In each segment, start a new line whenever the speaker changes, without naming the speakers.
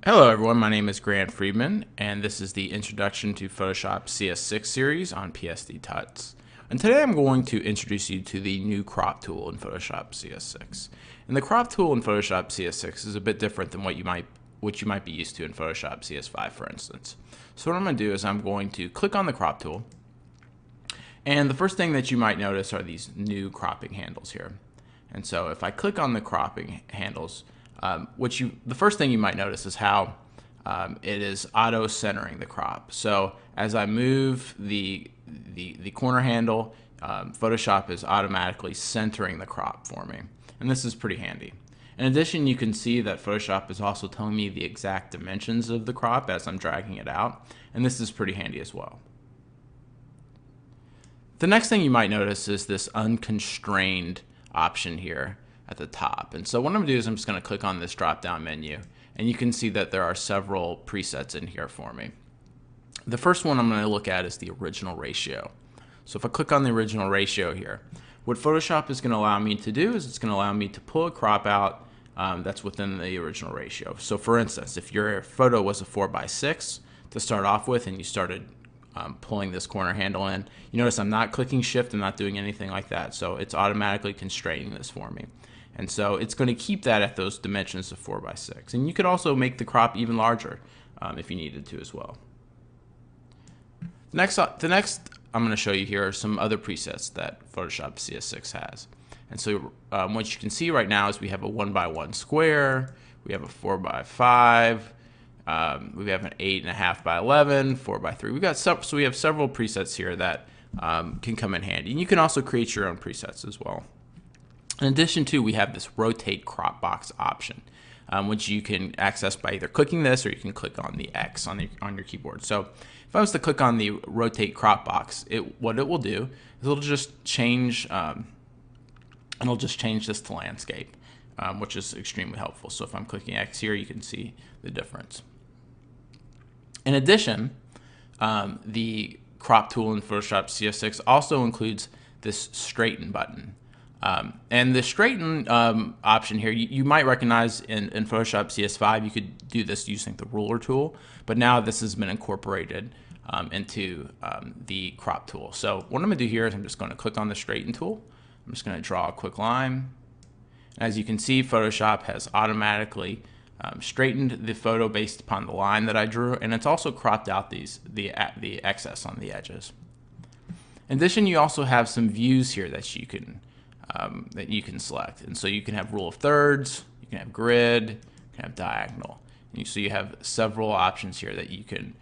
Hello everyone, my name is Grant Friedman, and this is the Introduction to Photoshop CS6 series on PSD Tuts. And today I'm going to introduce you to the new crop tool in Photoshop CS6. And the crop tool in Photoshop CS6 is a bit different than what you might be used to in Photoshop CS5, for instance. So what I'm going to do is I'm going to click on the crop tool, and the first thing that you might notice are these new cropping handles here. And so if I click on the cropping handles, the first thing you might notice is how it is auto-centering the crop. So as I move the corner handle, Photoshop is automatically centering the crop for me. And this is pretty handy. In addition, you can see that Photoshop is also telling me the exact dimensions of the crop as I'm dragging it out. And this is pretty handy as well. The next thing you might notice is this unconstrained option here at the top. And so what I'm going to do is I'm just going to click on this drop down menu, and you can see that there are several presets in here for me. The first one I'm going to look at is the original ratio. So if I click on the original ratio here, what Photoshop is going to allow me to do is it's going to allow me to pull a crop out that's within the original ratio. So for instance, if your photo was a 4:6 to start off with and you started pulling this corner handle in, you notice I'm not clicking shift, I'm not doing anything like that. So it's automatically constraining this for me. And so it's going to keep that at those dimensions of 4:6. And you could also make the crop even larger if you needed to as well. The next I'm going to show you here are some other presets that Photoshop CS6 has. And so what you can see right now is we have a 1x1 square, we have a 4x5, we have an 8.5x11, 4x3. So we have several presets here that can come in handy. And you can also create your own presets as well. In addition to, we have this rotate crop box option, which you can access by either clicking this or you can click on the X on your keyboard. So if I was to click on the rotate crop box, what it will do is it'll just change this to landscape, which is extremely helpful. So if I'm clicking X here, you can see the difference. In addition, the crop tool in Photoshop CS6 also includes this straighten button. And the straighten option here, you might recognize in Photoshop CS5, you could do this using the ruler tool, but now this has been incorporated into the crop tool. So what I'm going to do here is I'm just going to click on the straighten tool. I'm just going to draw a quick line. As you can see, Photoshop has automatically straightened the photo based upon the line that I drew, and it's also cropped out the excess on the edges. In addition, you also have some views here that you can select, and so you can have rule of thirds, you can have grid, you can have diagonal, and so you have several options here that you can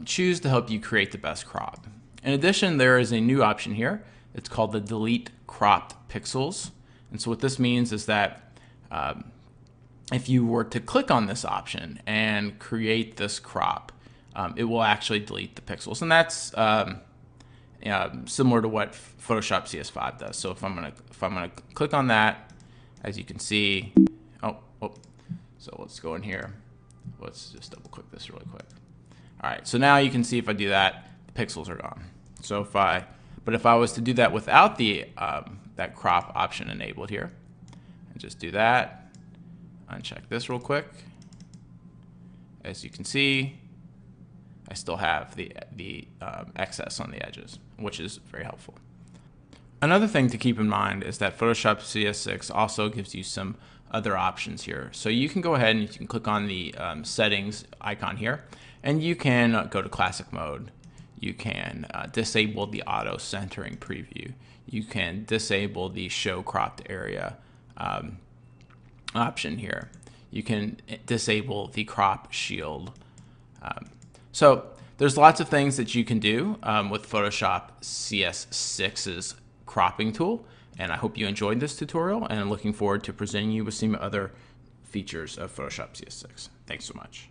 choose to help you create the best crop. In addition, there is a new option here. It's called the delete cropped pixels, and so what this means is that if you were to click on this option and create this crop, it will actually delete the pixels, and that's similar to what Photoshop CS5 does. So if I'm gonna click on that, as you can see, so let's go in here. Let's just double click this really quick. All right, so now you can see if I do that, the pixels are gone. So if I was to do that without the that crop option enabled here, and just do that, uncheck this real quick, as you can see, I still have the excess on the edges, which is very helpful. Another thing to keep in mind is that Photoshop CS6 also gives you some other options here. So you can go ahead and you can click on the settings icon here, and you can go to classic mode. You can disable the auto centering preview. You can disable the show cropped area option here. You can disable the crop shield. So there's lots of things that you can do with Photoshop CS6's cropping tool, and I hope you enjoyed this tutorial, and I'm looking forward to presenting you with some other features of Photoshop CS6. Thanks so much.